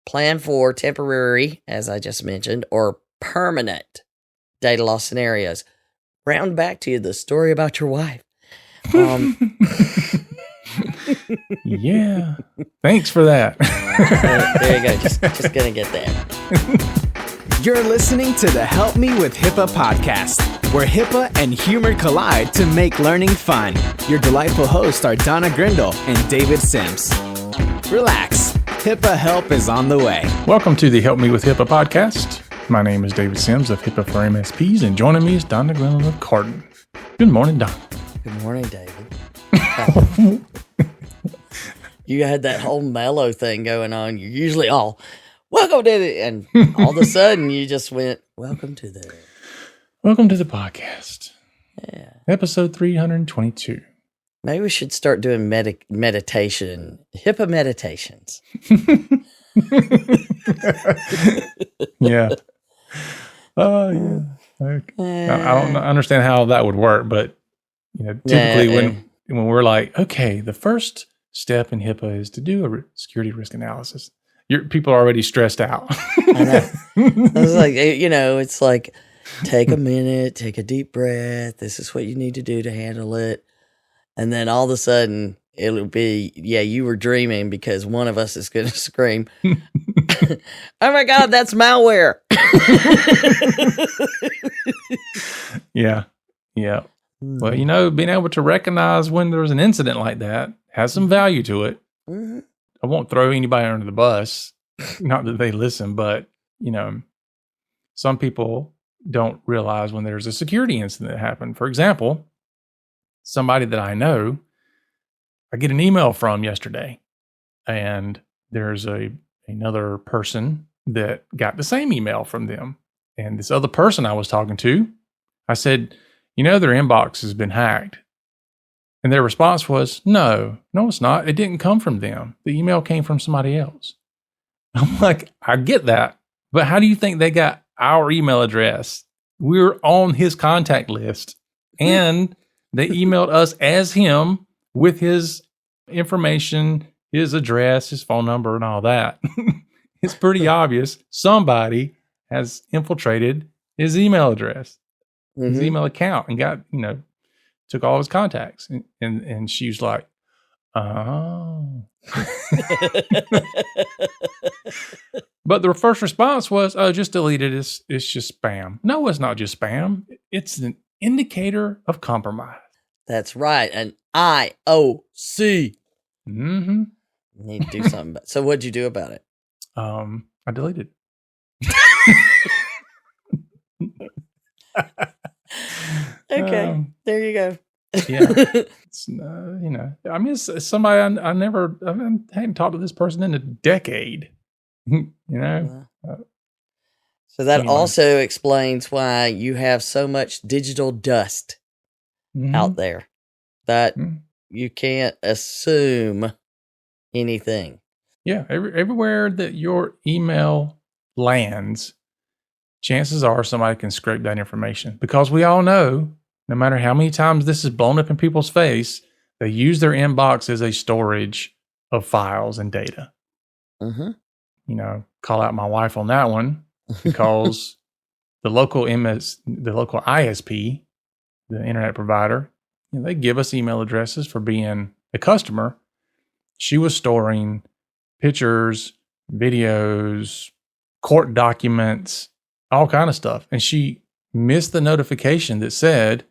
plan for temporary, as I just mentioned, or permanent data loss scenarios. Round back to the story about your wife. Yeah. Thanks for that. There you go. Just gonna get that. You're listening to the Help Me with HIPAA podcast, where HIPAA and humor collide to make learning fun. Your delightful hosts are Donna Grindle and David Sims. Relax. HIPAA help is on the way. Welcome to the Help Me with HIPAA podcast. My name is David Sims of HIPAA for MSPs, and joining me is Donna Grindle of Carden. Good morning, Don. Good morning, David. You had that whole mellow thing going on. You're usually all, welcome to the, and all of a sudden you just went, welcome to the podcast. Yeah. Episode 322. Maybe we should start doing meditation, HIPAA meditations. Yeah. Yeah. I don't understand how that would work, but typically when we're like, okay, the first step in HIPAA is to do a security risk analysis. People are already stressed out. I know. I was like, it's like, take a minute, take a deep breath. This is what you need to do to handle it. And then all of a sudden it'll be, you were dreaming because one of us is going to scream, oh my God, that's malware. Yeah. Well, being able to recognize when there's an incident like that has some value to it. Mm-hmm. I won't throw anybody under the bus. Not that they listen, but, some people don't realize when there's a security incident that happened. For example, somebody that I know, I get an email from yesterday, and there's another person that got the same email from them. And this other person I was talking to, I said, their inbox has been hacked. And their response was, no, it's not. It didn't come from them. The email came from somebody else. I'm like, I get that. But how do you think they got our email address? We're on his contact list. And they emailed us as him with his information, his address, his phone number, and all that. It's pretty obvious somebody has infiltrated his email address, his email account, and got, took all his contacts. And she was like, oh. But the first response was, oh, just delete it. It's just spam. No, it's not just spam. It's an indicator of compromise. That's right. An IOC. Mm-hmm. You need to do something about it. So what'd you do about it? I deleted it. Okay. There you go. Yeah. It's, it's somebody I hadn't talked to this person in a decade. So that also explains why you have so much digital dust out there that you can't assume anything. Yeah. Everywhere that your email lands, chances are somebody can scrape that information, because we all know, no matter how many times this is blown up in people's face, they use their inbox as a storage of files and data. Mm-hmm. Call out my wife on that one, because the local ISP, the internet provider, they give us email addresses for being a customer. She was storing pictures, videos, court documents, all kind of stuff. And she missed the notification that said,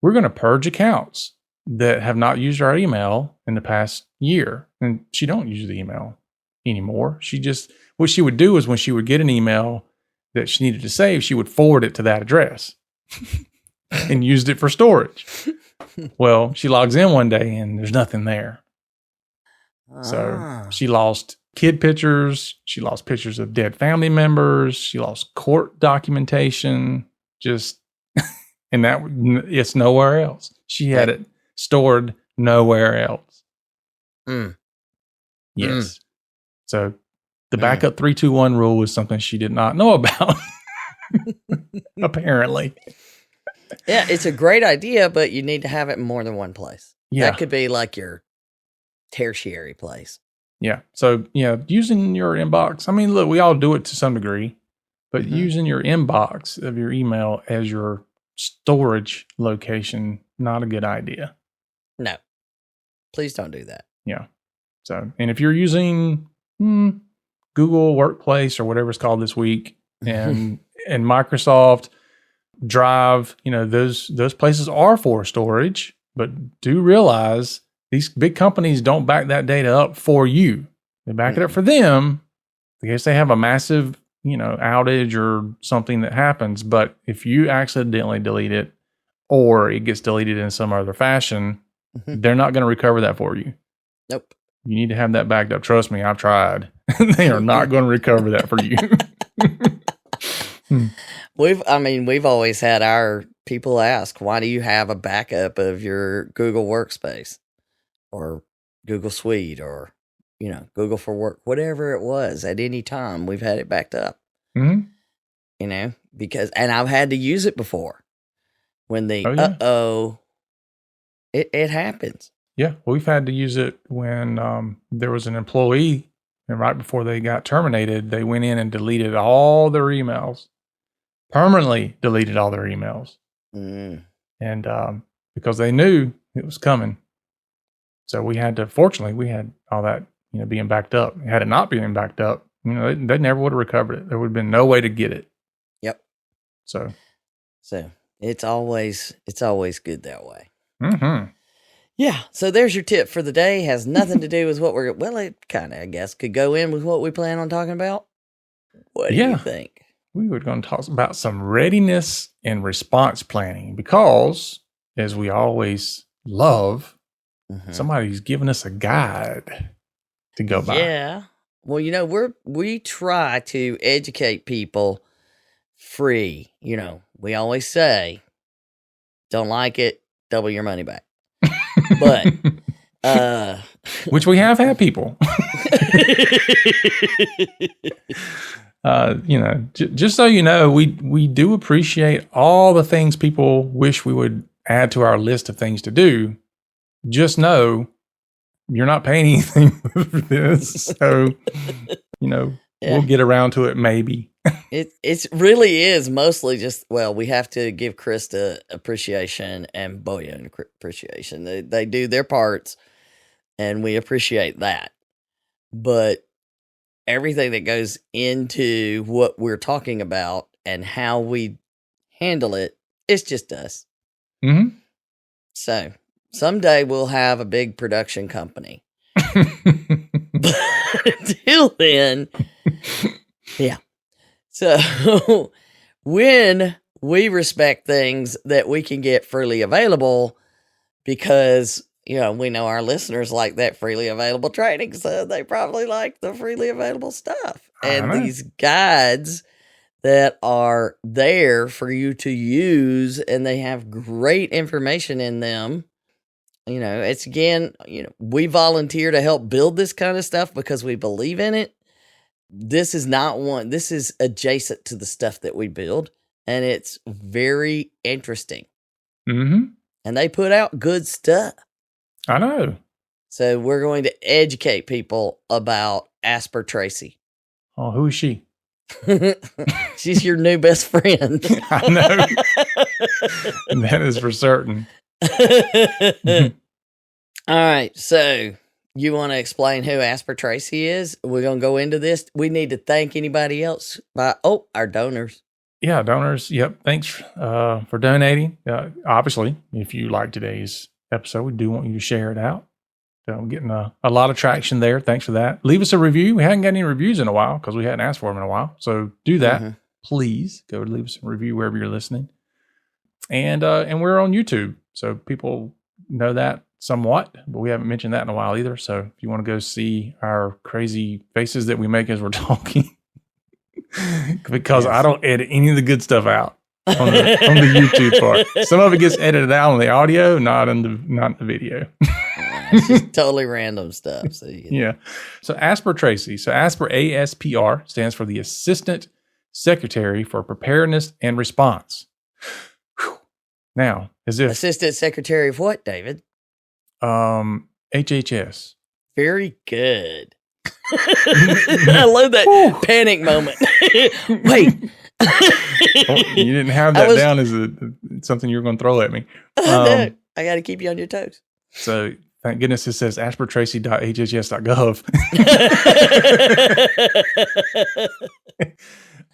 we're going to purge accounts that have not used our email in the past year. And she don't use the email anymore. What she would do is, when she would get an email that she needed to save, she would forward it to that address and used it for storage. Well, she logs in one day and there's nothing there. So she lost kid pictures. She lost pictures of dead family members. She lost court documentation. And that it's nowhere else. She had it stored nowhere else. Yes. So the backup 3-2-1 rule was something she did not know about. Apparently. Yeah, it's a great idea, but you need to have it in more than one place. Yeah. That could be like your tertiary place. Yeah. So, using your inbox. I mean, look, we all do it to some degree, but using your inbox of your email as your storage location, not a good idea. No, please don't do that. Yeah. So, and if you're using Google Workplace or whatever it's called this week, and Microsoft Drive, those places are for storage, but do realize these big companies don't back that data up for you. They back it up for them in case they have a massive, outage or something that happens. But if you accidentally delete it or it gets deleted in some other fashion, they're not going to recover that for you. Nope. You need to have that backed up. Trust me, I've tried. They are not going to recover that for you. We've always had our people ask, why do you have a backup of your Google Workspace or Google Suite or, Google for Work, whatever it was at any time, we've had it backed up, because, and I've had to use it before when it happens. Yeah. We've had to use it when there was an employee, and right before they got terminated, they went in and deleted all their emails. Permanently deleted all their emails. And because they knew it was coming. So fortunately, we had all that, being backed up. Had it not been backed up, they never would have recovered it. There would have been no way to get it. Yep. So it's always good that way. Mm-hmm. Yeah. So there's your tip for the day. Has nothing to do with what it kind of, I guess, could go in with what we plan on talking about. What do you think? We were going to talk about some readiness and response planning because, as we always love, somebody's giving us a guide to go by. Yeah. Well, we try to educate people free. We always say, don't like it, double your money back. But, which we have had people. Just so you know, we do appreciate all the things people wish we would add to our list of things to do. Just know you're not paying anything for this. So, we'll get around to it maybe. It really is mostly just, we have to give Krista appreciation and Boya appreciation. They do their parts and we appreciate that. But everything that goes into what we're talking about and how we handle it, it's just us. Mm-hmm. So someday we'll have a big production company. But until then, yeah. So when we respect things that we can get freely available, because we know our listeners like that freely available training, so they probably like the freely available stuff. And these guides that are there for you to use, and they have great information in them. It's again, we volunteer to help build this kind of stuff because we believe in it. This is adjacent to the stuff that we build, and it's very interesting. Mm-hmm. And they put out good stuff. I know. So we're going to educate people about ASPR TRACIE. Oh, who is she? She's your new best friend. I know. That is for certain. All right. So you want to explain who ASPR TRACIE is? We're going to go into this. We need to thank anybody else our donors. Yeah, donors. Yep. Thanks for donating. Obviously, if you like today's episode, we do want you to share it out. So I'm getting a lot of traction there. Thanks for that. Leave us a review. We haven't got any reviews in a while because we hadn't asked for them in a while. So do that. Please go leave us a review wherever you're listening. And we're on YouTube. So people know that somewhat, but we haven't mentioned that in a while either. So if you want to go see our crazy faces that we make as we're talking, because I don't edit any of the good stuff out on the YouTube part. Some of it gets edited out on the audio, not in the video. It's just totally random stuff. So yeah. So ASPR TRACIE. So ASPR ASPR stands for the Assistant Secretary for Preparedness and Response. Whew. Now, as if Assistant Secretary of what, David? HHS. Very good. I love that panic moment. Wait. You didn't have that down as something you were going to throw at me. No, I got to keep you on your toes. So thank goodness it says aspertracie.hhs.gov.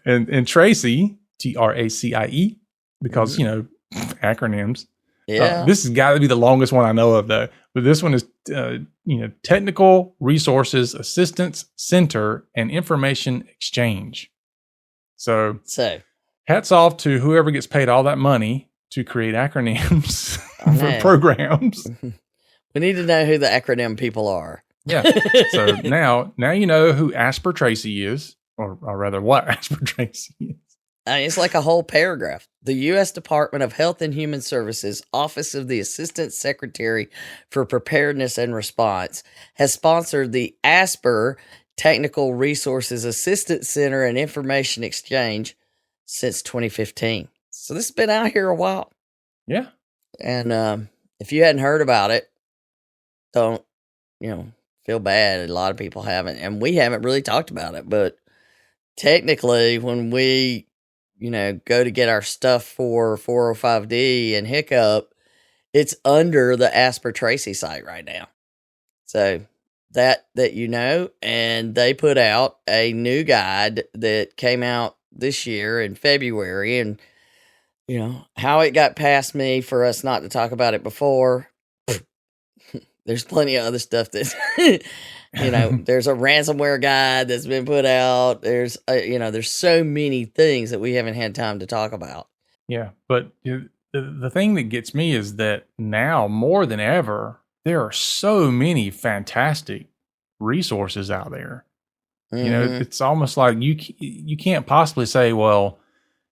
and Tracie, TRACIE, because, acronyms. Yeah. This has got to be the longest one I know of, though. But this one is, Technical Resources Assistance Center and Information Exchange. So hats off to whoever gets paid all that money to create acronyms for programs. We need to know who the acronym people are. Yeah. So now you know who ASPR TRACIE is, or rather what ASPR TRACIE is. It's like a whole paragraph. The U.S. Department of Health and Human Services, Office of the Assistant Secretary for Preparedness and Response, has sponsored the ASPR Technical Resources Assistance Center and Information Exchange since 2015. So this has been out here a while. Yeah. And if you hadn't heard about it, don't, feel bad. A lot of people haven't. And we haven't really talked about it. But technically, when we go to get our stuff for 405D and HICCUP, it's under the ASPR TRACIE site right now. So that and they put out a new guide that came out this year in February, and how it got past me for us not to talk about it before. There's plenty of other stuff that there's a ransomware guide that's been put out. There's there's so many things that we haven't had time to talk about. Yeah, but the thing that gets me is that now more than ever, there are so many fantastic resources out there. Mm-hmm. It's almost like you can't possibly say, well,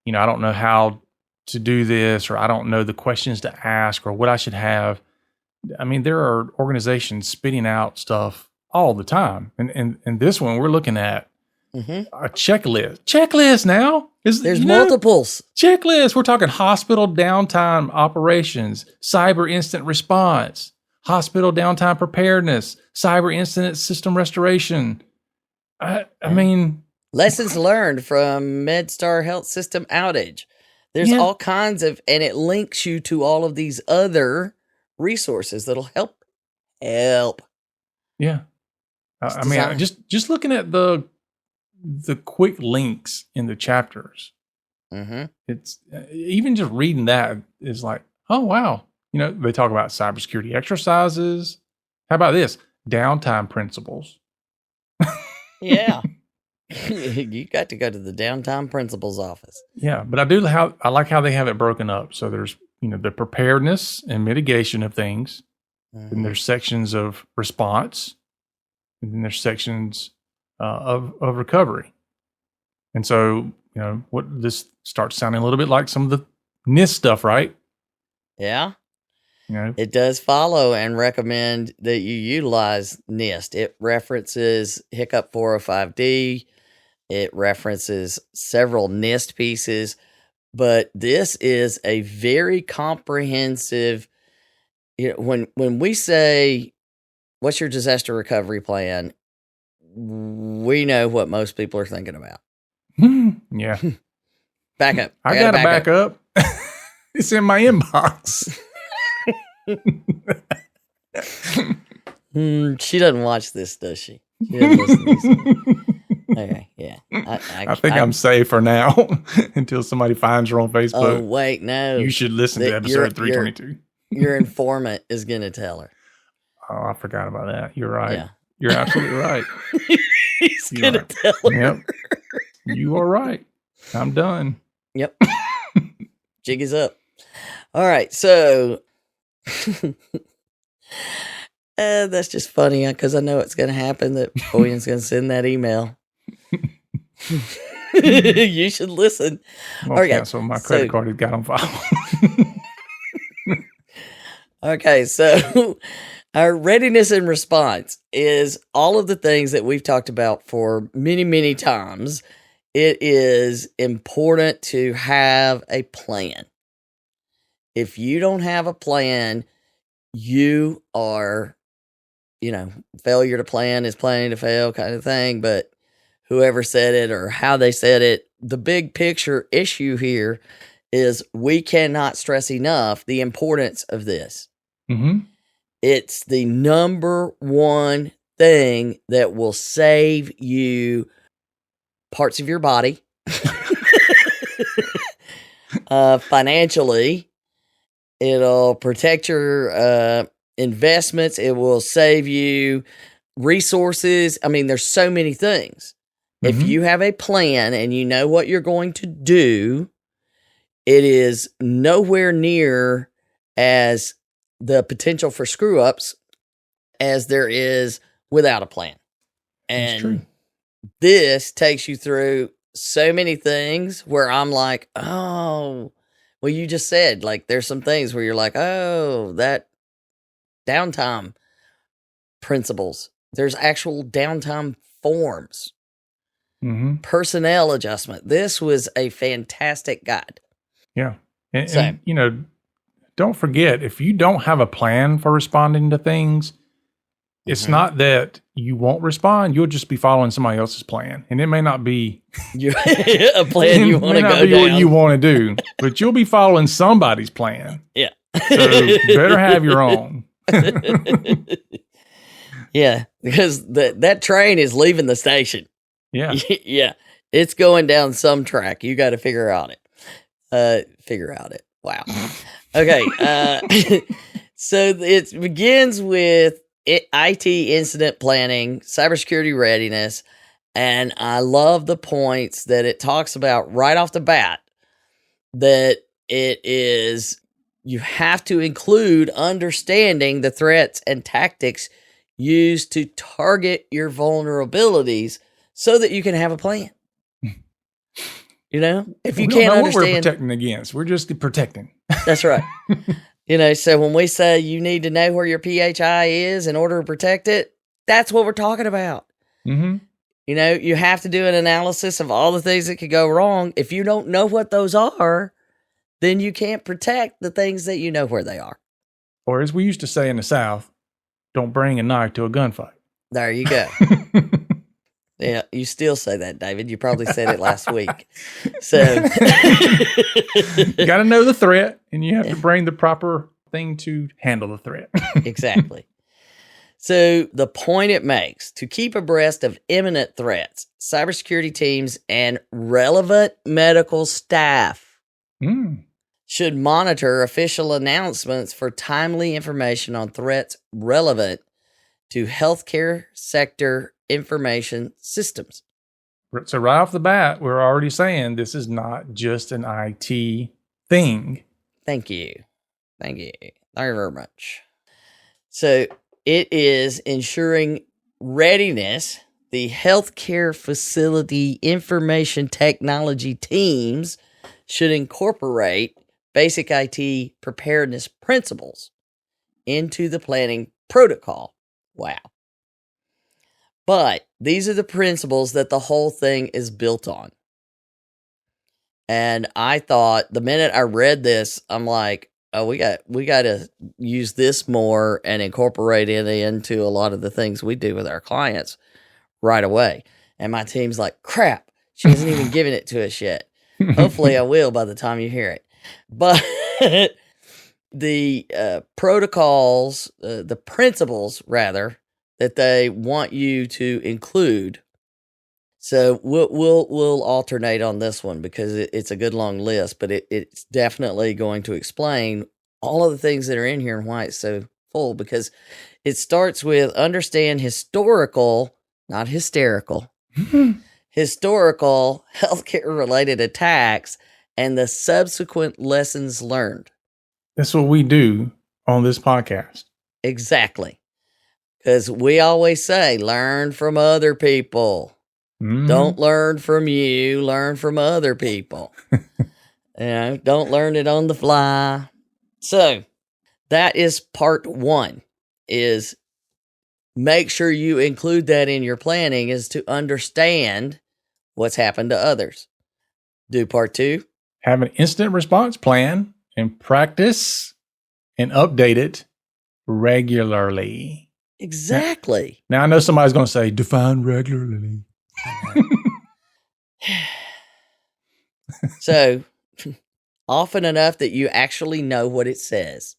I don't know how to do this, or I don't know the questions to ask, or what I should have. I mean, there are organizations spitting out stuff all the time. And this one, we're looking at a checklist. Checklist now. There's multiples. Checklist. We're talking hospital downtime operations, cyber incident response, hospital downtime preparedness, cyber incident system restoration. I mean, lessons learned from MedStar Health System outage. There's all kinds of, and it links you to all of these other resources that'll help. Yeah. I mean, just looking at the quick links in the chapters, it's even just reading that is like, oh, wow. They talk about cybersecurity exercises. How about this? Downtime principles. Yeah. You got to go to the downtime principles office. Yeah, but I like how they have it broken up. So there's, the preparedness and mitigation of things. And there's sections of response. And then there's sections of recovery. And so, what this starts sounding a little bit like some of the NIST stuff, right? Yeah. It does follow and recommend that you utilize NIST. It references HICCUP 405D. It references several NIST pieces. But this is a very comprehensive, when we say, what's your disaster recovery plan? We know what most people are thinking about. Yeah. Back up. I got to back up. It's in my inbox. She doesn't watch this, does she? She doesn't listen to this. Okay, yeah. I think I'm safe for now until somebody finds her on Facebook. Oh, wait, no. You should listen to episode 322. Your informant is going to tell her. Oh, I forgot about that. You're right. Yeah. You're absolutely right. He's going to tell her. Yep. You are right. I'm done. Yep. Jig is up. All right, so that's just funny because I know it's going to happen that Boyan's going to send that email. You should listen. Okay, so my credit card has got on file. Okay, so our readiness and response is all of the things that we've talked about for many, many times. It is important to have a plan. If you don't have a plan, you are failure to plan is planning to fail kind of thing. But whoever said it or how they said it, the big picture issue here is we cannot stress enough the importance of this. Mm-hmm. It's the number one thing that will save you parts of your body, financially. It'll protect your investments. It will save you resources. I mean, there's so many things. Mm-hmm. If you have a plan and you know what you're going to do, it is nowhere near as the potential for screw ups as there is without a plan. And this takes you through so many things where I'm like, oh, well, you just said, like, there's some things where you're like, oh, that downtime principles. There's actual downtime forms. Mm-hmm. Personnel adjustment. This was a fantastic guide. Yeah. And don't forget, if you don't have a plan for responding to things, it's not that you won't respond. You'll just be following somebody else's plan. And it may not be a plan you want to go down. What you want to do, but you'll be following somebody's plan. Yeah. So better have your own. Yeah, because that train is leaving the station. Yeah. Yeah. It's going down some track. You got to figure out it. Wow. Okay. So it begins with IT incident planning, cybersecurity readiness, and I love the points that it talks about right off the bat, that it is, you have to include understanding the threats and tactics used to target your vulnerabilities so that you can have a plan. If you can't understand what we're protecting against, we're just protecting. That's right. So when we say you need to know where your PHI is in order to protect it, that's what we're talking about. Mm-hmm. You have to do an analysis of all the things that could go wrong. If you don't know what those are, then you can't protect the things that you know where they are. Or as we used to say in the South, don't bring a knife to a gunfight. There you go. Yeah, you still say that, David. You probably said it last week. So you got to know the threat, and you have to bring the proper thing to handle the threat. Exactly. So the point it makes, to keep abreast of imminent threats, cybersecurity teams and relevant medical staff should monitor official announcements for timely information on threats relevant to healthcare sector information systems. So right off the bat, we're already saying this is not just an IT thing. Thank you. Thank you very much. So it is ensuring readiness. The healthcare facility information technology teams should incorporate basic IT preparedness principles into the planning protocol. Wow. But these are the principles that the whole thing is built on. And I thought, the minute I read this, I'm like, oh, we got to use this more and incorporate it into a lot of the things we do with our clients right away. And my team's like, crap, she hasn't even given it to us yet. Hopefully I will by the time you hear it. But the protocols, the principles rather, that they want you to include. So we'll alternate on this one because it's a good long list, but it's definitely going to explain all of the things that are in here and why it's so full, because it starts with understand historical, not hysterical, historical healthcare related attacks and the subsequent lessons learned. That's what we do on this podcast. Exactly. Because we always say, learn from other people. Don't learn from you, learn from other people. Don't learn it on the fly. So that is part one, is make sure you include that in your planning, is to understand what's happened to others. Do part two. Have an instant response plan and practice and update it regularly. Exactly. Now I know somebody's going to say, define regularly. So often enough that you actually know what it says.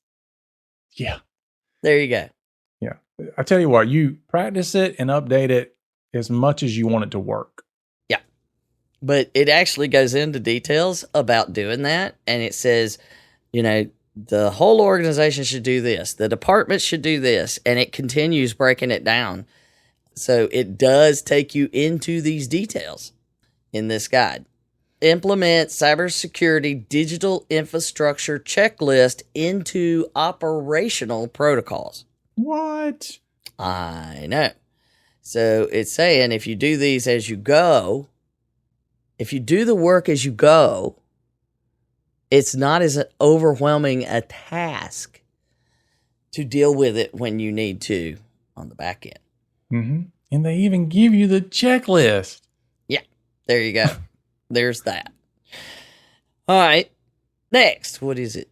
Yeah. There you go. Yeah. I tell you what, you practice it and update it as much as you want it to work. Yeah. But it actually goes into details about doing that. And it says, the whole organization should do this. The department should do this. And it continues breaking it down. So it does take you into these details in this guide. Implement cybersecurity digital infrastructure checklist into operational protocols. What? I know. So it's saying if you do these as you go, if you do the work as you go, it's not as overwhelming a task to deal with it when you need to on the back end. Mm-hmm. And they even give you the checklist. Yeah, there you go. There's that. All right. Next, what is it?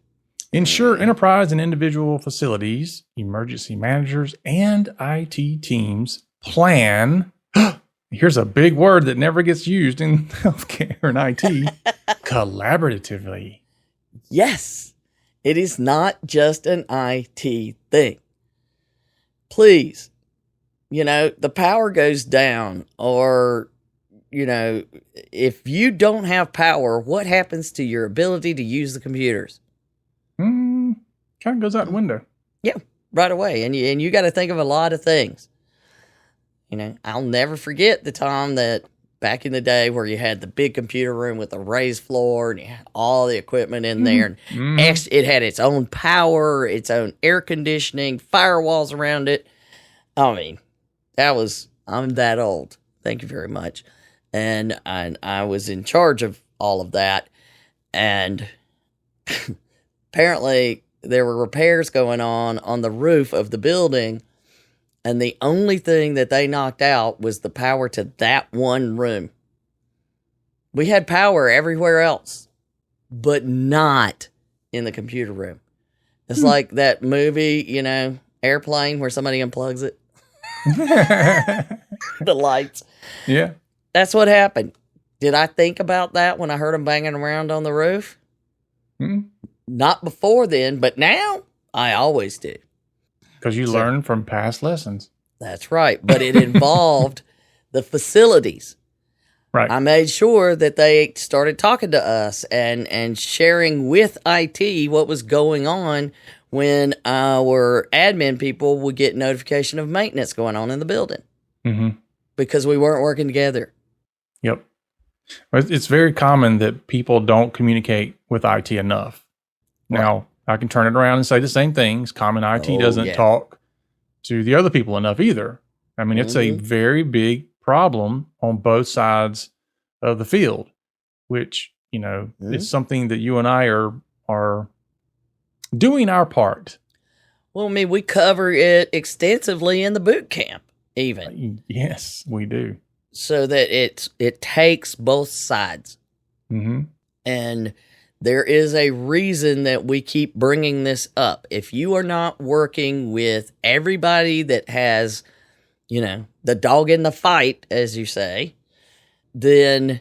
Ensure enterprise and individual facilities, emergency managers, and IT teams plan. Here's a big word that never gets used in healthcare and IT. Collaboratively. Yes. It is not just an IT thing. Please, the power goes down or, if you don't have power, what happens to your ability to use the computers? Kind of goes out the window. Yeah, right away. And you got to think of a lot of things. I'll never forget the time that back in the day where you had the big computer room with the raised floor and you had all the equipment in there. And it had its own power, its own air conditioning, firewalls around it. I mean, I'm that old. Thank you very much. And I was in charge of all of that. And apparently there were repairs going on the roof of the building. And the only thing that they knocked out was the power to that one room. We had power everywhere else, but not in the computer room. It's like that movie, Airplane, where somebody unplugs it. The lights. Yeah. That's what happened. Did I think about that when I heard them banging around on the roof? Not before then, but now I always do. Because you learn from past lessons. That's right. But it involved the facilities. Right. I made sure that they started talking to us and sharing with IT what was going on when our admin people would get notification of maintenance going on in the building. Mm-hmm. Because we weren't working together. Yep. It's very common that people don't communicate with IT enough. Right. Now, I can turn it around and say the same things. Common IT doesn't talk to the other people enough either. I mean, it's a very big problem on both sides of the field, which, is something that you and I are doing our part. Well, I mean, we cover it extensively in the boot camp, even. Yes, we do. So that it takes both sides. Mm-hmm. And there is a reason that we keep bringing this up. If you are not working with everybody that has, the dog in the fight, as you say, then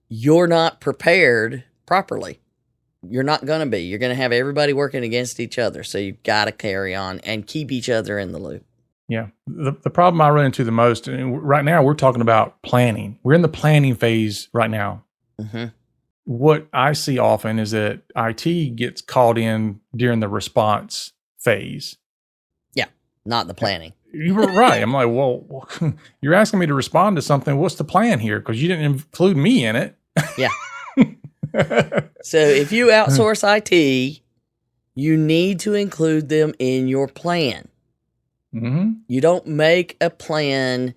you're not prepared properly. You're not going to be. You're going to have everybody working against each other. So you've got to carry on and keep each other in the loop. Yeah. The problem I run into the most, and right now we're talking about planning. We're in the planning phase right now. Mm-hmm. What I see often is that IT gets called in during the response phase. Yeah, not the planning. You were right. I'm like, well, you're asking me to respond to something. What's the plan here? Because you didn't include me in it. Yeah. So if you outsource IT, you need to include them in your plan. Mm-hmm. You don't make a plan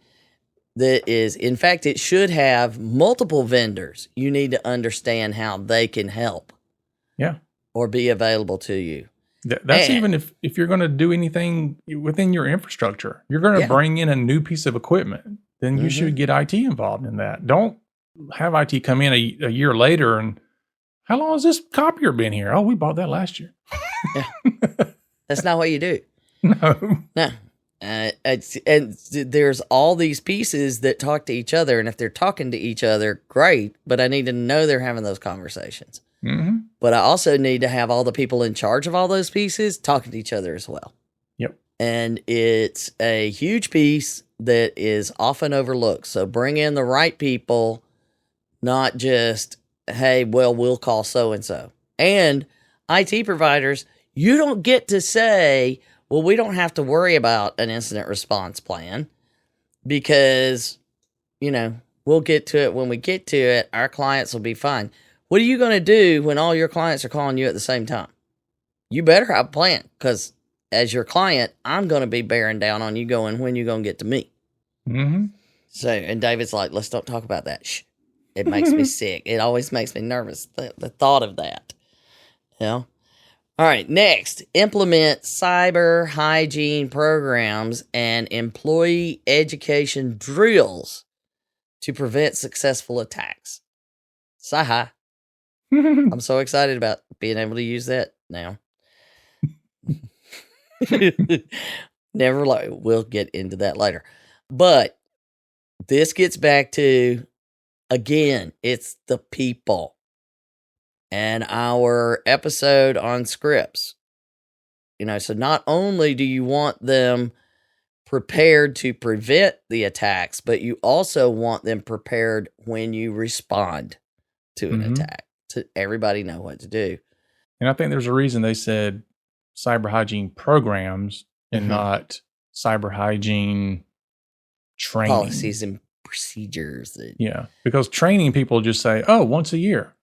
that is, in fact, it should have multiple vendors. You need to understand how they can help. Yeah. Or be available to you. That's even if you're going to do anything within your infrastructure, you're going to bring in a new piece of equipment, then you should get IT involved in that. Don't have IT come in a year later and, how long has this copier been here? Oh, we bought that last year. Yeah. That's not what you do. No. There's all these pieces that talk to each other, and if they're talking to each other, great. But I need to know they're having those conversations. Mm-hmm. But I also need to have all the people in charge of all those pieces talking to each other as well. Yep. And it's a huge piece that is often overlooked. So bring in the right people, not just, hey, well, we'll call so-and-so. And IT providers, you don't get to say, well, we don't have to worry about an incident response plan because, we'll get to it when we get to it. Our clients will be fine. What are you going to do when all your clients are calling you at the same time? You better have a plan, because as your client, I'm going to be bearing down on you going, when you going to get to me? Mm-hmm. So, and David's like, let's don't talk about that. Shh. It makes me sick. It always makes me nervous, the thought of that. All right, next, implement cyber hygiene programs and employee education drills to prevent successful attacks. Saha. I'm so excited about being able to use that now. Never like, we'll get into that later. But this gets back to, again, it's the people. And our episode on scripts. So not only do you want them prepared to prevent the attacks, but you also want them prepared when you respond to an attack, to everybody know what to do. And I think there's a reason they said cyber hygiene programs and not cyber hygiene training. Policies and procedures. Yeah, because training people just say, oh, once a year.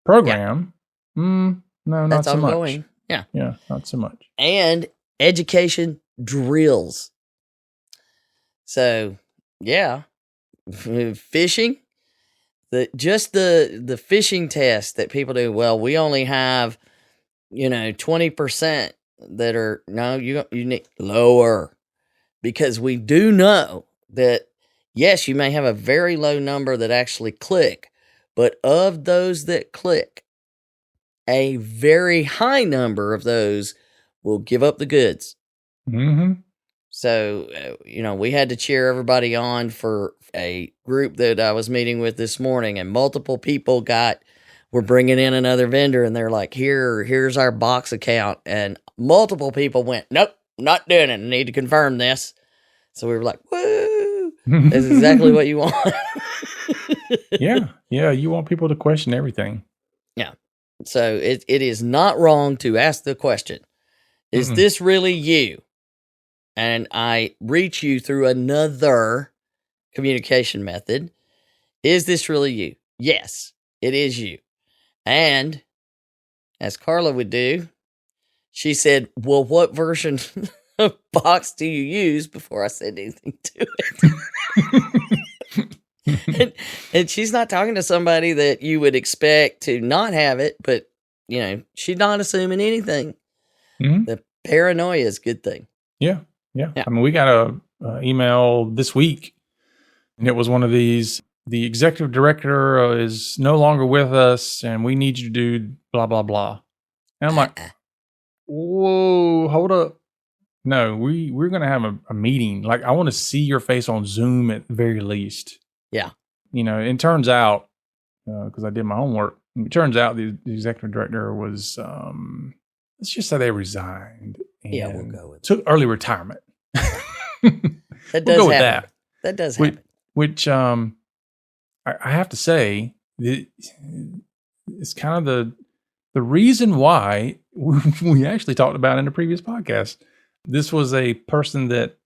Program, no, not That's so ongoing. much. Yeah. Yeah, not so much. And education drills. So, yeah, phishing, the phishing test that people do. Well, we only have, 20% that are, no, you need lower, because we do know that, yes, you may have a very low number that actually click, but of those that click, a very high number of those will give up the goods. Mm-hmm. So, we had to cheer everybody on for a group that I was meeting with this morning, and multiple people were bringing in another vendor, and they're like, here's our box account. And multiple people went, nope, not doing it. I need to confirm this. So we were like, woo, that's exactly what you want. Yeah. You want people to question everything. Yeah. So it is not wrong to ask the question, is this really you? And I reach you through another communication method. Is this really you? Yes, it is you. And as Carla would do, she said, well, what version of box do you use before I said anything to it? and she's not talking to somebody that you would expect to not have it, but, she's not assuming anything. Mm-hmm. The paranoia is a good thing. Yeah. I mean, we got a email this week, and it was one of these, the executive director is no longer with us, and we need you to do blah, blah, blah. And I'm like, whoa, hold up. No, we're going to have a meeting. Like, I want to see your face on Zoom at the very least. Yeah. It turns out, because I did my homework, it turns out the executive director was, let's just say they resigned. And Yeah, we'll go with took early retirement. That does we'll go happen. with That does happen. Which I have to say, it's kind of the reason why we actually talked about in the previous podcast. This was a person that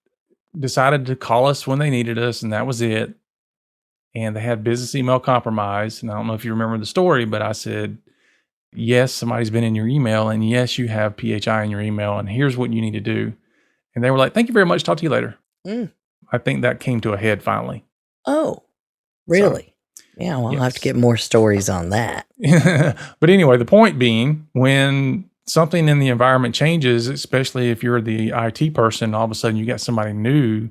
decided to call us when they needed us, and that was it. And they had business email compromise. And I don't know if you remember the story, but I said, yes, somebody's been in your email, and yes, you have PHI in your email, and here's what you need to do. And they were like, thank you very much. Talk to you later. I think that came to a head finally. Oh, really? So, yeah, well, I'll have to get more stories on that. But anyway, the point being, when something in the environment changes, especially if you're the IT person, all of a sudden you got somebody new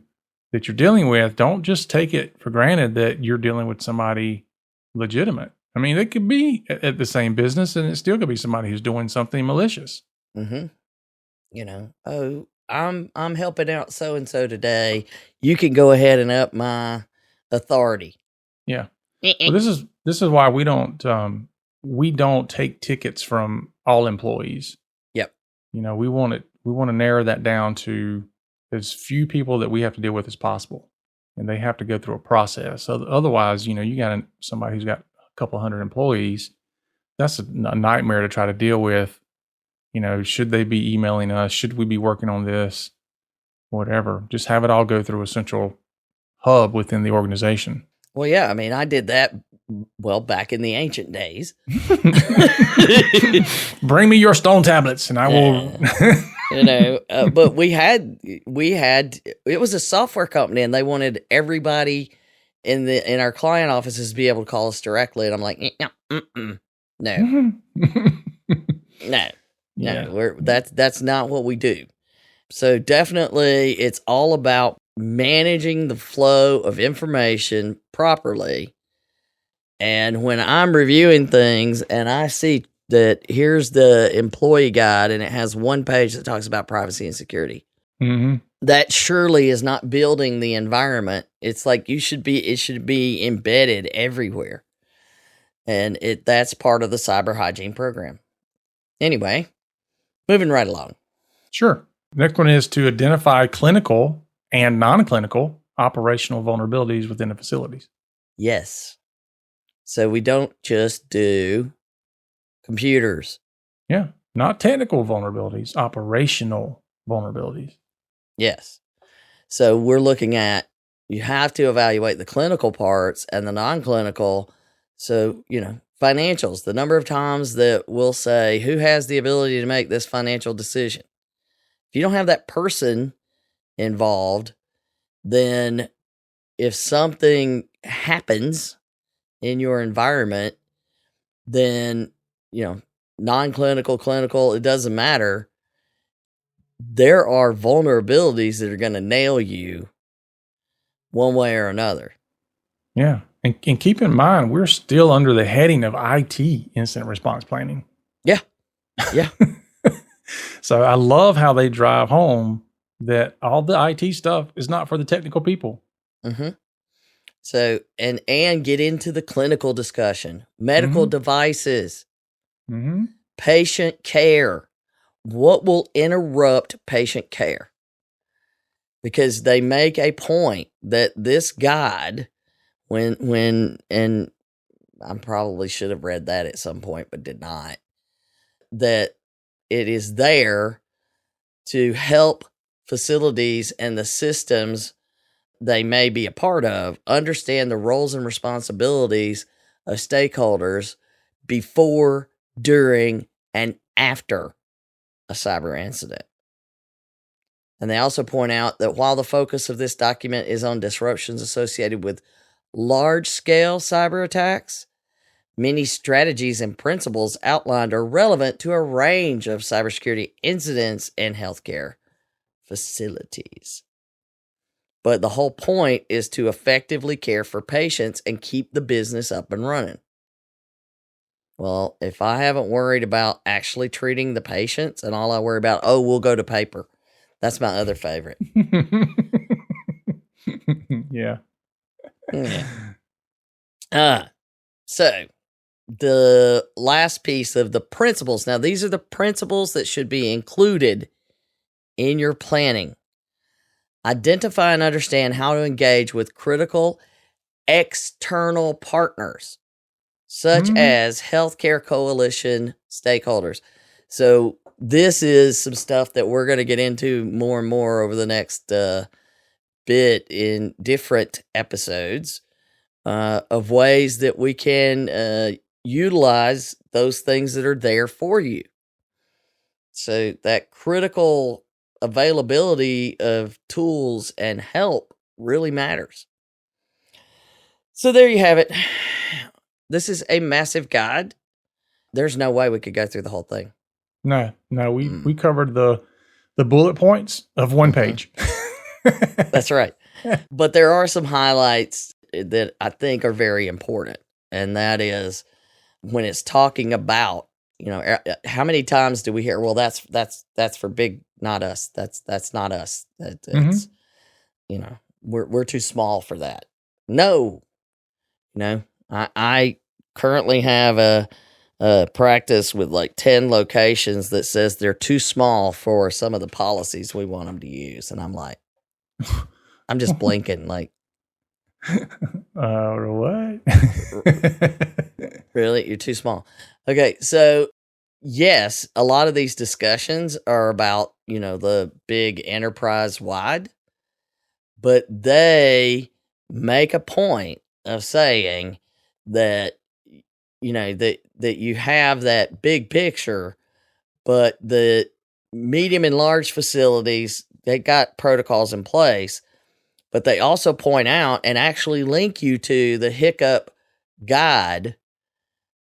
that you're dealing with, don't just take it for granted that you're dealing with somebody legitimate. I mean, it could be at the same business, and it still could be somebody who's doing something malicious. Mm-hmm. I'm helping out so and so today. You can go ahead and up my authority. Yeah. Well, this is why we don't take tickets from all employees. Yep. You know, we want to narrow that down to as few people that we have to deal with as possible, and they have to go through a process. So otherwise, you know, you got somebody who's got a couple hundred employees. That's a nightmare to try to deal with. You know, should they be emailing us? Should we be working on this? Whatever. Just have it all go through a central hub within the organization. Well, yeah, I mean, I did that, well, back in the ancient days. Bring me your stone tablets and I will. You know, but we had, it was a software company and they wanted everybody in our client offices to be able to call us directly. And I'm like, no, no, that's not what we do. So definitely it's all about managing the flow of information properly. And when I'm reviewing things and I see that here's the employee guide and it has one page that talks about privacy and security, that surely is not building the environment. It's like it should be embedded everywhere. And that's part of the cyber hygiene program. Anyway, moving right along. Sure. Next one is to identify clinical and non-clinical operational vulnerabilities within the facilities. Yes. So we don't just do computers. Yeah. Not technical vulnerabilities, operational vulnerabilities. Yes. So we're looking at, you have to evaluate the clinical parts and the non-clinical. So, you know, financials, the number of times that we'll say, who has the ability to make this financial decision? If you don't have that person involved, then if something happens in your environment, then, you know, non-clinical, clinical, it doesn't matter. There are vulnerabilities that are going to nail you one way or another. Yeah. And keep in mind, we're still under the heading of IT, incident response planning. Yeah. Yeah. So I love how they drive home that all the IT stuff is not for the technical people. Mm-hmm. So, and get into the clinical discussion, medical devices, patient care. What will interrupt patient care? Because they make a point that this guide, and I probably should have read that at some point, but did not, that it is there to help facilities and the systems they may be a part of understand the roles and responsibilities of stakeholders before, during, and after a cyber incident. And they also point out that while the focus of this document is on disruptions associated with large-scale cyber attacks, many strategies and principles outlined are relevant to a range of cybersecurity incidents in healthcare facilities. But the whole point is to effectively care for patients and keep the business up and running. Well, if I haven't worried about actually treating the patients and all I worry about, we'll go to paper. That's my other favorite. Yeah. So the last piece of the principles. Now, these are the principles that should be included in your planning. Identify and understand how to engage with critical external partners, such as healthcare coalition stakeholders. So this is some stuff that we're going to get into more and more over the next bit in different episodes of ways that we can utilize those things that are there for you. So that critical availability of tools and help really matters. So there you have it. This is a massive guide. There's no way we could go through the whole thing. No, we covered the bullet points of one page. That's right. But there are some highlights that I think are very important. And that is when it's talking about how many times do we hear, well, that's for big, not us. That's not us. That's, we're too small for that. No, I currently have a practice with like 10 locations that says they're too small for some of the policies we want them to use. And I'm like, I'm just blinking like, what? really? You're too small. Okay. So yes, a lot of these discussions are about, the big enterprise wide, but they make a point of saying that, that you have that big picture, but the medium and large facilities, they got protocols in place, but they also point out and actually link you to the HIPAA guide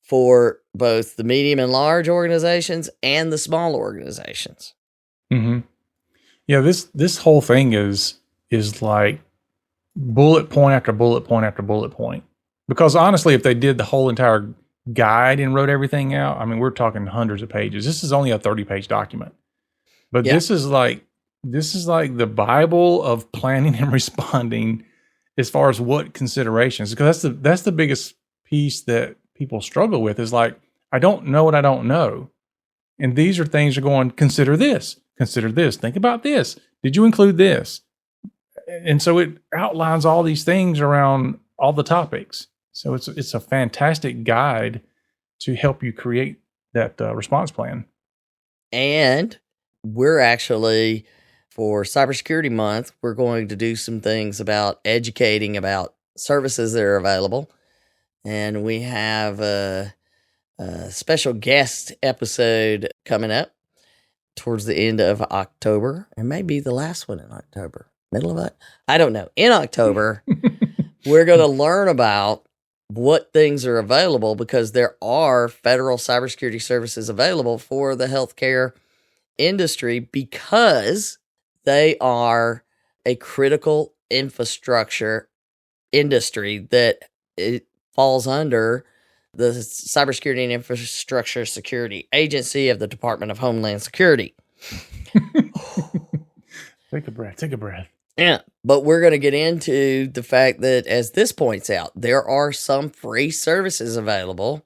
for both the medium and large organizations and the small organizations. Mm-hmm. Yeah, this whole thing is like bullet point after bullet point after bullet point. Because honestly, if they did the whole entire guide and wrote everything out, I mean, we're talking hundreds of pages. This is only a 30-page document. But this is like the Bible of planning and responding as far as what considerations, because that's the biggest piece that people struggle with is like, I don't know what I don't know. And these are things you're going, consider this, think about this. Did you include this? And so it outlines all these things around all the topics. So it's a fantastic guide to help you create that response plan. And we're actually, for Cybersecurity Month, we're going to do some things about educating about services that are available. And we have a special guest episode coming up towards the end of October. It may be the last one in October. Middle of it? I don't know. In October, we're going to learn about what things are available, because there are federal cybersecurity services available for the healthcare industry, because they are a critical infrastructure industry that it falls under the Cybersecurity and Infrastructure Security Agency of the Department of Homeland Security. Take a breath. Yeah, but we're going to get into the fact that, as this points out, there are some free services available,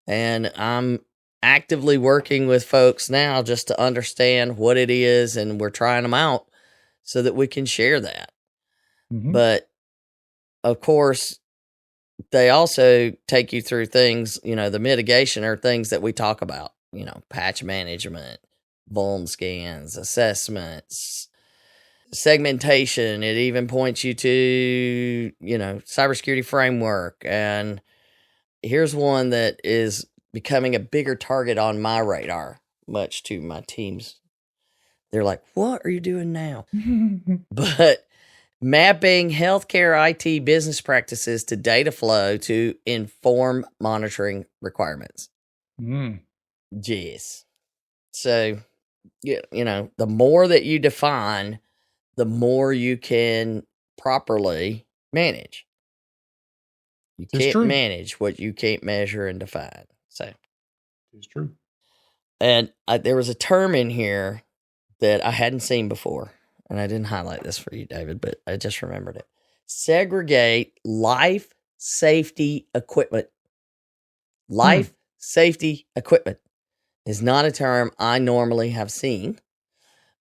and I'm actively working with folks now just to understand what it is, and we're trying them out so that we can share that. Mm-hmm. But, of course, they also take you through things, the mitigation are things that we talk about, patch management, vuln scans, assessments, segmentation. It even points you to, cybersecurity framework. And here's one that is becoming a bigger target on my radar, much to my team's. They're like, what are you doing now? But mapping healthcare IT business practices to data flow to inform monitoring requirements. Jeez. So, the more that you define, the more you can properly manage. You can't manage what you can't measure and define. So it's true. And there was a term in here that I hadn't seen before, and I didn't highlight this for you, David, but I just remembered it. Segregate life safety equipment. Life safety equipment is not a term I normally have seen,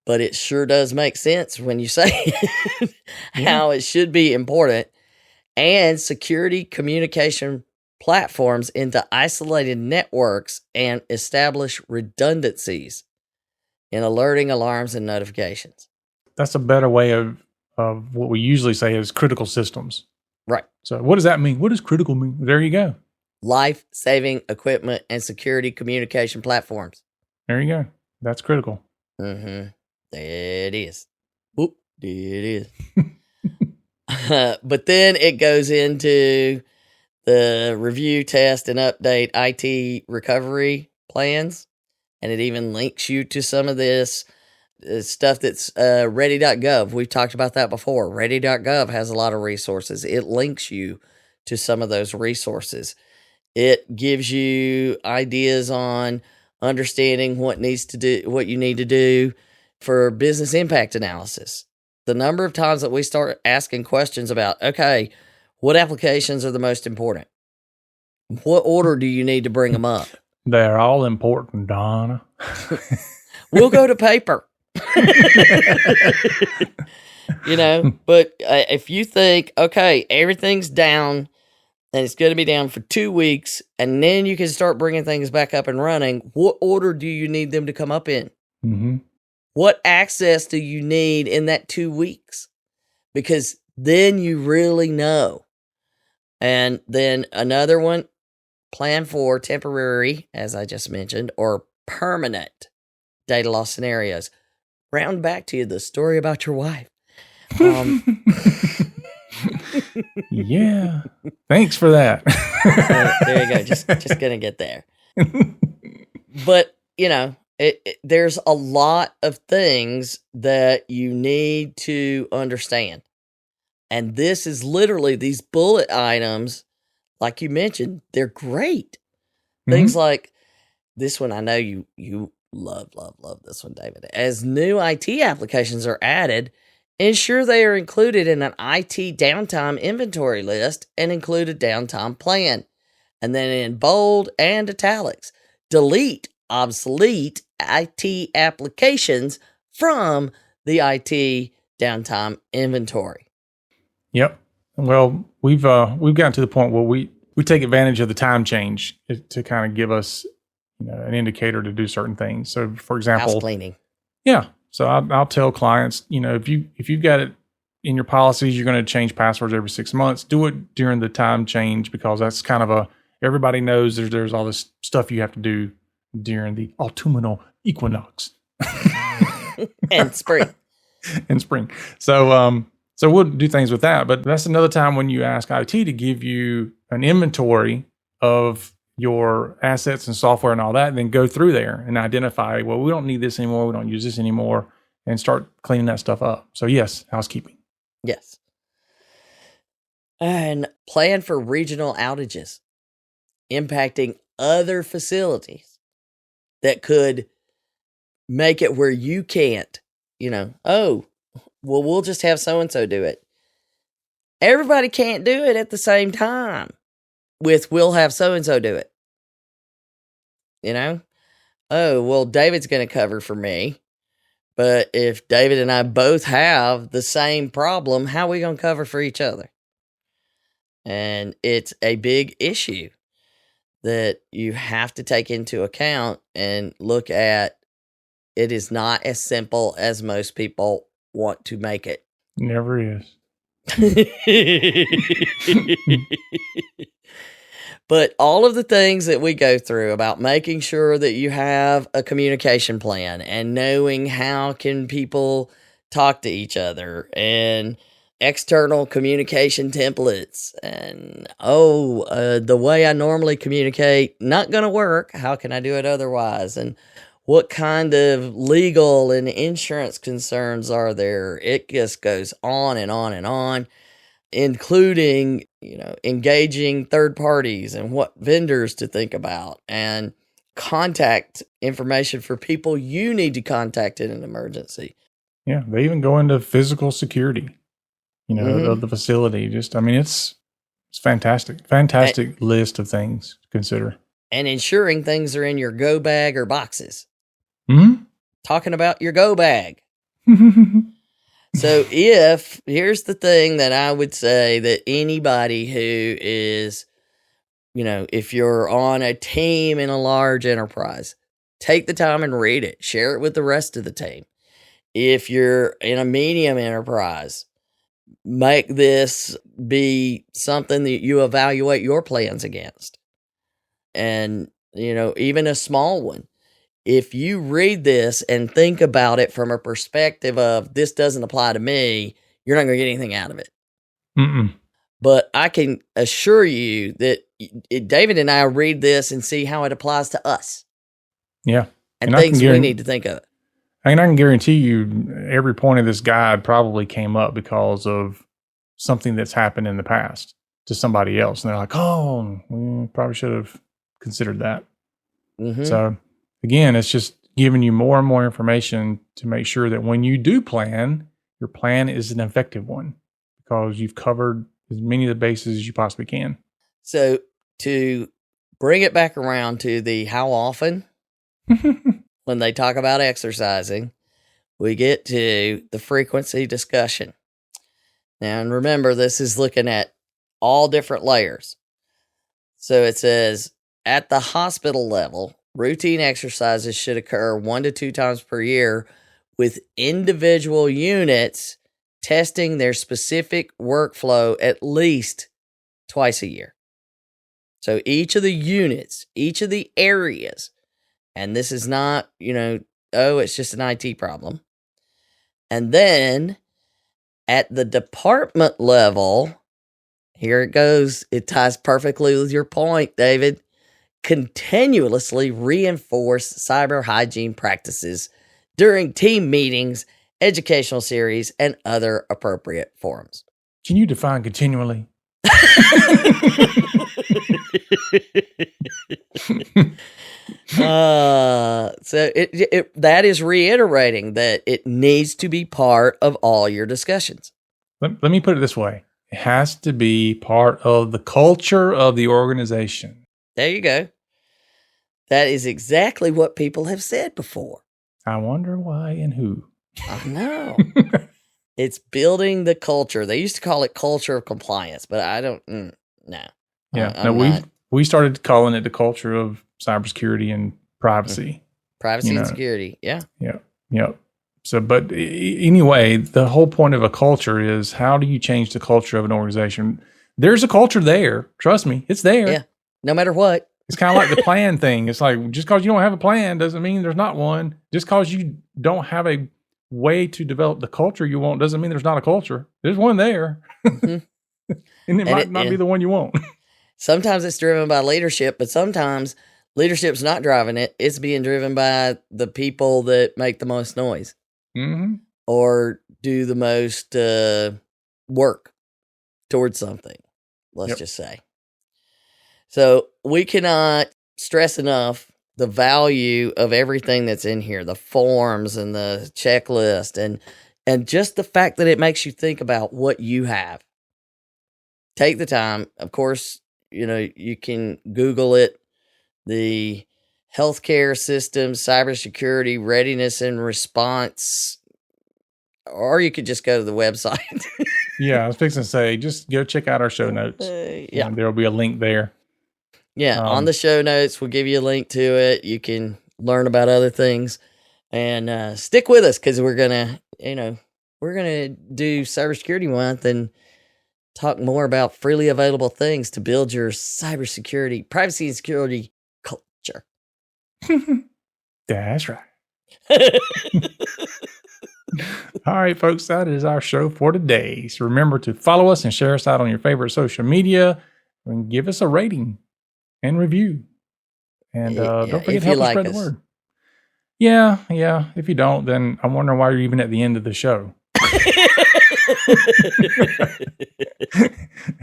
but it sure does make sense when you say how it should be important. And security communication platforms into isolated networks and establish redundancies in alerting, alarms, and notifications. That's a better way of what we usually say is critical systems. Right. So what does that mean? What does critical mean? There you go. Life-saving equipment and security communication platforms. There you go. That's critical. Mm-hmm. There it is. Oop, there it is. But then it goes into the review, test, and update IT recovery plans. And it even links you to some of this stuff that's ready.gov. We've talked about that before. Ready.gov has a lot of resources. It links you to some of those resources. It gives you ideas on understanding what you need to do for business impact analysis. The number of times that we start asking questions about, okay, what applications are the most important? What order do you need to bring them up? They're all important, Donna. We'll go to paper. But if you think, okay, everything's down and it's going to be down for 2 weeks, and then you can start bringing things back up and running, what order do you need them to come up in? Mm-hmm. What access do you need in that 2 weeks? Because then you really know. And then another one, plan for temporary, as I just mentioned, or permanent data loss scenarios. Round back to you the story about your wife. Yeah. Thanks for that. There you go. Just gonna get there. But there's a lot of things that you need to understand, and this is literally these bullet items, like you mentioned. They're great. Things like this one. I know you love this one, David. As new IT applications are added, ensure they are included in an IT downtime inventory list and include a downtime plan. And then in bold and italics, delete obsolete IT applications from the IT downtime inventory. Yep. Well, we've gotten to the point where we take advantage of the time change to kind of give us an indicator to do certain things. So, for example, house cleaning. Yeah. So I'll tell clients, if you've got it in your policies, you're going to change passwords every 6 months. Do it during the time change, because that's kind of everybody knows there's all this stuff you have to do during the autumnal equinox and spring. So we'll do things with that. But that's another time when you ask IT to give you an inventory of your assets and software and all that, and then go through there and identify, well, we don't need this anymore, we don't use this anymore, and start cleaning that stuff up. So yes, housekeeping. Yes. And plan for regional outages impacting other facilities that could make it where you can't, we'll just have so-and-so do it. Everybody can't do it at the same time. We'll have so-and-so do it. David's going to cover for me. But if David and I both have the same problem, how are we going to cover for each other? And it's a big issue that you have to take into account and look at. It is not as simple as most people want to make it. Never is. But all of the things that we go through about making sure that you have a communication plan and knowing how can people talk to each other and external communication templates and, the way I normally communicate, not going to work. How can I do it otherwise? And what kind of legal and insurance concerns are there? It just goes on and on and on, including, engaging third parties and what vendors to think about and contact information for people you need to contact in an emergency. Yeah. They even go into physical security, of the facility. It's fantastic. Fantastic list of things to consider. And ensuring things are in your go bag or boxes. Mm-hmm. Talking about your go bag. So here's the thing that I would say that anybody who is, if you're on a team in a large enterprise, take the time and read it. Share it with the rest of the team. If you're in a medium enterprise, make this be something that you evaluate your plans against. And, even a small one. If you read this and think about it from a perspective of this doesn't apply to me, you're not going to get anything out of it. Mm-mm. But I can assure you that David and I read this and see how it applies to us. Yeah. And things we need to think of. I can guarantee you every point of this guide probably came up because of something that's happened in the past to somebody else. And they're like, we probably should have considered that. Mm-hmm. So again, it's just giving you more and more information to make sure that when you do plan, your plan is an effective one because you've covered as many of the bases as you possibly can. So to bring it back around to the how often, when they talk about exercising, we get to the frequency discussion. Now, and remember, this is looking at all different layers. So it says, at the hospital level, routine exercises should occur 1 to 2 times per year, with individual units testing their specific workflow at least twice a year. So each of the units, each of the areas, and this is not, it's just an IT problem. And then at the department level, here it goes. It ties perfectly with your point, David. Continuously reinforce cyber hygiene practices during team meetings, educational series, and other appropriate forums. Can you define continually? So that is reiterating that it needs to be part of all your discussions. Let me put it this way. It has to be part of the culture of the organization. There you go. That is exactly what people have said before. I wonder why and who. I know. It's building the culture. They used to call it culture of compliance, but I don't, no. Yeah, we started calling it the culture of cybersecurity and privacy. Privacy and security, yeah. Yeah. So, but anyway, the whole point of a culture is how do you change the culture of an organization? There's a culture there. Trust me, it's there. Yeah, no matter what. It's kind of like the plan thing. It's like, just because you don't have a plan doesn't mean there's not one. Just because you don't have a way to develop the culture you want doesn't mean there's not a culture. There's one there. Mm-hmm. And it might not be the one you want. Sometimes it's driven by leadership, but sometimes leadership's not driving it. It's being driven by the people that make the most noise. Mm-hmm. Or do the most work towards something, let's just say. So we cannot stress enough the value of everything that's in here, the forms and the checklist, and just the fact that it makes you think about what you have. Take the time. Of course, you can Google it, the Healthcare System Cybersecurity Readiness and Response, or you could just go to the website. Yeah, I was fixing to say, just go check out our show notes. Yeah. There will be a link there. Yeah, on the show notes, we'll give you a link to it. You can learn about other things, and stick with us because we're gonna do Cybersecurity Month and talk more about freely available things to build your cybersecurity, privacy, and security culture. That's right. All right, folks, that is our show for today. So remember to follow us and share us out on your favorite social media, and give us a rating and review. And don't forget to help us spread the word. Yeah. If you don't, then I'm wondering why you're even at the end of the show.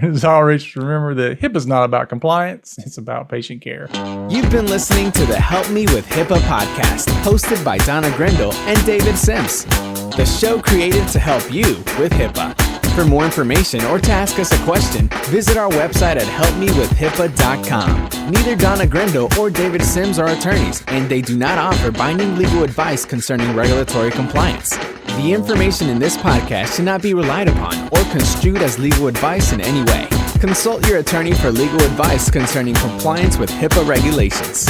As always, remember that HIPAA is not about compliance. It's about patient care. You've been listening to the Help Me with HIPAA podcast, hosted by Donna Grindle and David Sims. The show created to help you with HIPAA. For more information or to ask us a question, visit our website at helpmewithhipaa.com. Neither Donna Grindle or David Sims are attorneys, and they do not offer binding legal advice concerning regulatory compliance. The information in this podcast should not be relied upon or construed as legal advice in any way. Consult your attorney for legal advice concerning compliance with HIPAA regulations.